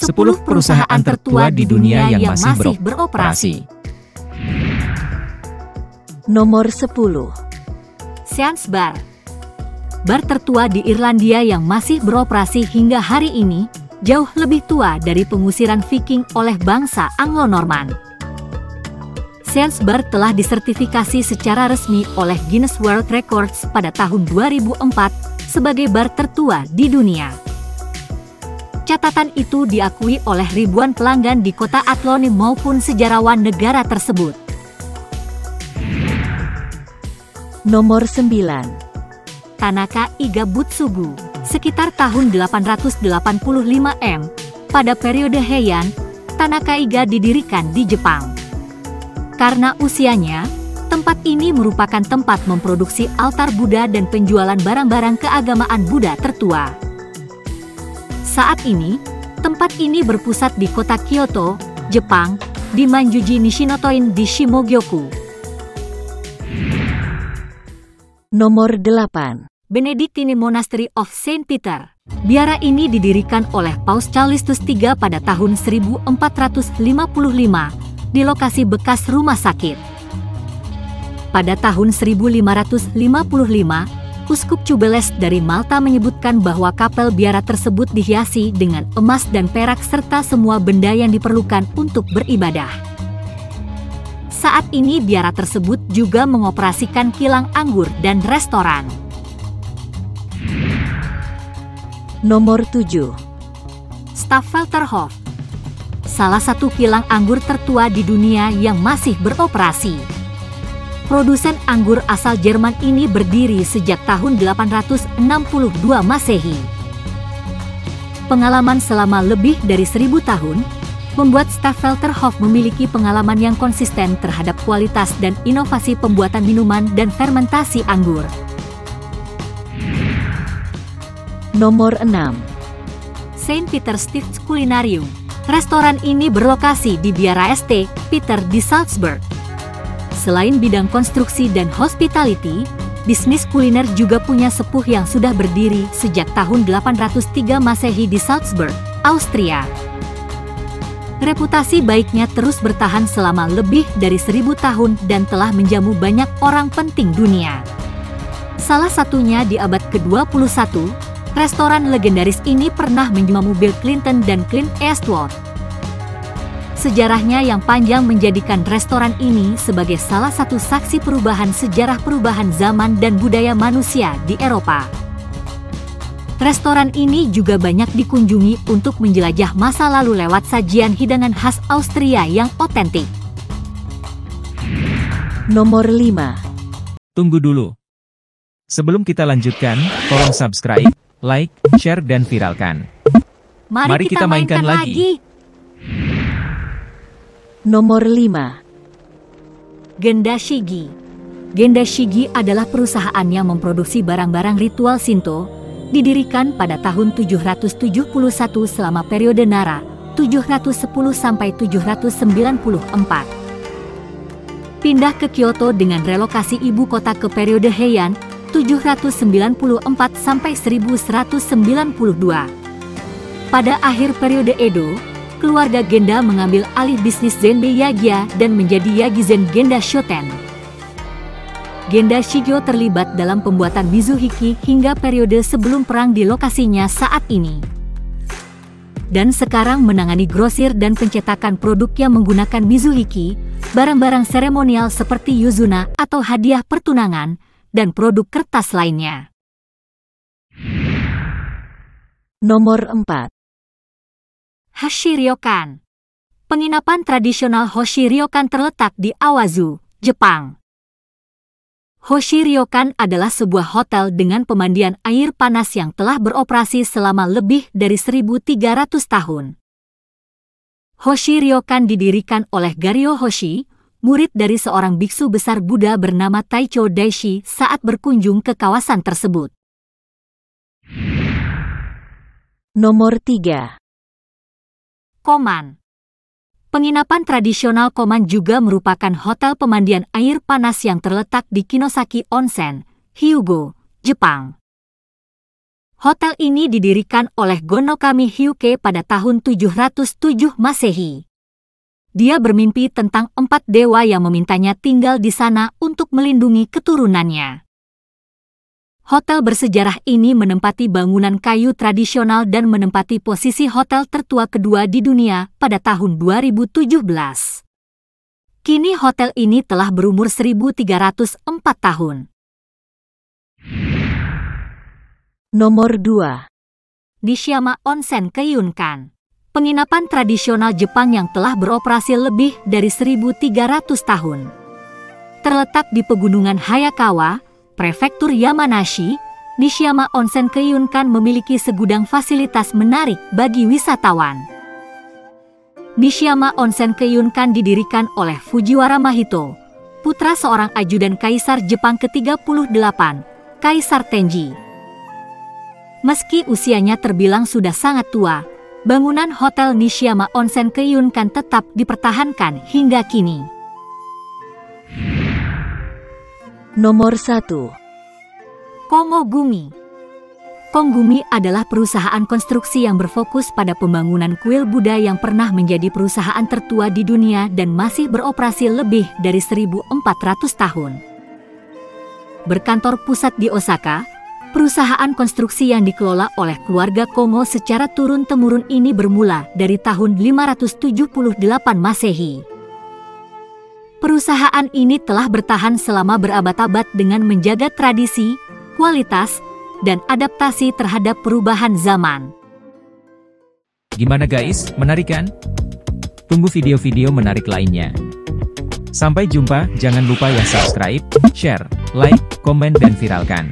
10 perusahaan tertua di dunia yang masih beroperasi. Nomor 10. Seance Bar. Bar tertua di Irlandia yang masih beroperasi hingga hari ini, jauh lebih tua dari pengusiran Viking oleh bangsa Anglo-Norman. Seance Bar telah disertifikasi secara resmi oleh Guinness World Records pada tahun 2004 sebagai bar tertua di dunia. Catatan itu diakui oleh ribuan pelanggan di kota Athlone maupun sejarawan negara tersebut. Nomor 9. Tanaka Iga Butsugu. Sekitar tahun 885 M, pada periode Heian, Tanaka Iga didirikan di Jepang. Karena usianya, tempat ini merupakan tempat memproduksi altar Buddha dan penjualan barang-barang keagamaan Buddha tertua. Saat ini, tempat ini berpusat di kota Kyoto, Jepang, di Manjuji Nishinotoin di Shimogyoku. Nomor 8. Benedictine Monastery of Saint Peter. Biara ini didirikan oleh Paus Callistus III pada tahun 1455 di lokasi bekas rumah sakit. Pada tahun 1555, Uskup Cubeles dari Malta menyebutkan bahwa kapel biara tersebut dihiasi dengan emas dan perak serta semua benda yang diperlukan untuk beribadah. Saat ini biara tersebut juga mengoperasikan kilang anggur dan restoran. Nomor 7. Staffelterhof. Salah satu kilang anggur tertua di dunia yang masih beroperasi. Produsen anggur asal Jerman ini berdiri sejak tahun 862 Masehi. Pengalaman selama lebih dari 1000 tahun membuat Staffelterhof memiliki pengalaman yang konsisten terhadap kualitas dan inovasi pembuatan minuman dan fermentasi anggur. Nomor 6. Saint Peter Stifts Culinarium. Restoran ini berlokasi di Biara St. Peter di Salzburg. Selain bidang konstruksi dan hospitality, bisnis kuliner juga punya sepuh yang sudah berdiri sejak tahun 803 Masehi di Salzburg, Austria. Reputasi baiknya terus bertahan selama lebih dari 1000 tahun dan telah menjamu banyak orang penting dunia. Salah satunya di abad ke-21, restoran legendaris ini pernah menjamu Bill Clinton dan Clint Eastwood. Sejarahnya yang panjang menjadikan restoran ini sebagai salah satu saksi perubahan sejarah perubahan zaman dan budaya manusia di Eropa. Restoran ini juga banyak dikunjungi untuk menjelajah masa lalu lewat sajian hidangan khas Austria yang otentik. Nomor 5. Tunggu dulu. Sebelum kita lanjutkan, tolong subscribe, like, share, dan viralkan. Mari kita mainkan lagi. Nomor 5. Genda Shigi. Genda Shigi adalah perusahaan yang memproduksi barang-barang ritual Shinto, didirikan pada tahun 771 selama periode Nara, 710 sampai 794. Pindah ke Kyoto dengan relokasi ibu kota ke periode Heian, 794 sampai 1192. Pada akhir periode Edo, keluarga Genda mengambil alih bisnis Zenbei Yagya dan menjadi Yagizen Genda Shoten. Genda Shigyo terlibat dalam pembuatan Mizuhiki hingga periode sebelum perang di lokasinya saat ini. Dan sekarang menangani grosir dan pencetakan produk yang menggunakan Mizuhiki, barang-barang seremonial seperti Yuzuna atau hadiah pertunangan, dan produk kertas lainnya. Nomor 4. Hoshi-ryokan. Penginapan tradisional Hoshi-ryokan terletak di Awazu, Jepang. Hoshi-ryokan adalah sebuah hotel dengan pemandian air panas yang telah beroperasi selama lebih dari 1300 tahun. Hoshi-ryokan didirikan oleh Garyo Hoshi, murid dari seorang biksu besar Buddha bernama Taicho Daishi saat berkunjung ke kawasan tersebut. Nomor 3. Koman. Penginapan tradisional Koman juga merupakan hotel pemandian air panas yang terletak di Kinosaki Onsen, Hyugo, Jepang. Hotel ini didirikan oleh Go-no-Kami Hyuuki pada tahun 707 Masehi. Dia bermimpi tentang 4 dewa yang memintanya tinggal di sana untuk melindungi keturunannya. Hotel bersejarah ini menempati bangunan kayu tradisional dan menempati posisi hotel tertua kedua di dunia pada tahun 2017. Kini hotel ini telah berumur 1304 tahun. Nomor 2. Nishiyama Onsen Keiunkan, penginapan tradisional Jepang yang telah beroperasi lebih dari 1300 tahun. Terletak di pegunungan Hayakawa, Prefektur Yamanashi, Nishiyama Onsen Keiunkan memiliki segudang fasilitas menarik bagi wisatawan. Nishiyama Onsen Keiunkan didirikan oleh Fujiwara Mahito, putra seorang ajudan Kaisar Jepang ke-38, Kaisar Tenji. Meski usianya terbilang sudah sangat tua, bangunan Hotel Nishiyama Onsen Keiunkan tetap dipertahankan hingga kini. Nomor 1. Kongogumi. Konggumi adalah perusahaan konstruksi yang berfokus pada pembangunan kuil Buddha yang pernah menjadi perusahaan tertua di dunia dan masih beroperasi lebih dari 1400 tahun. Berkantor pusat di Osaka, perusahaan konstruksi yang dikelola oleh keluarga Kongo secara turun-temurun ini bermula dari tahun 578 Masehi. Perusahaan ini telah bertahan selama berabad-abad dengan menjaga tradisi, kualitas, dan adaptasi terhadap perubahan zaman. Gimana guys, menarik kan? Tunggu video-video menarik lainnya. Sampai jumpa, jangan lupa ya subscribe, share, like, komen dan viralkan.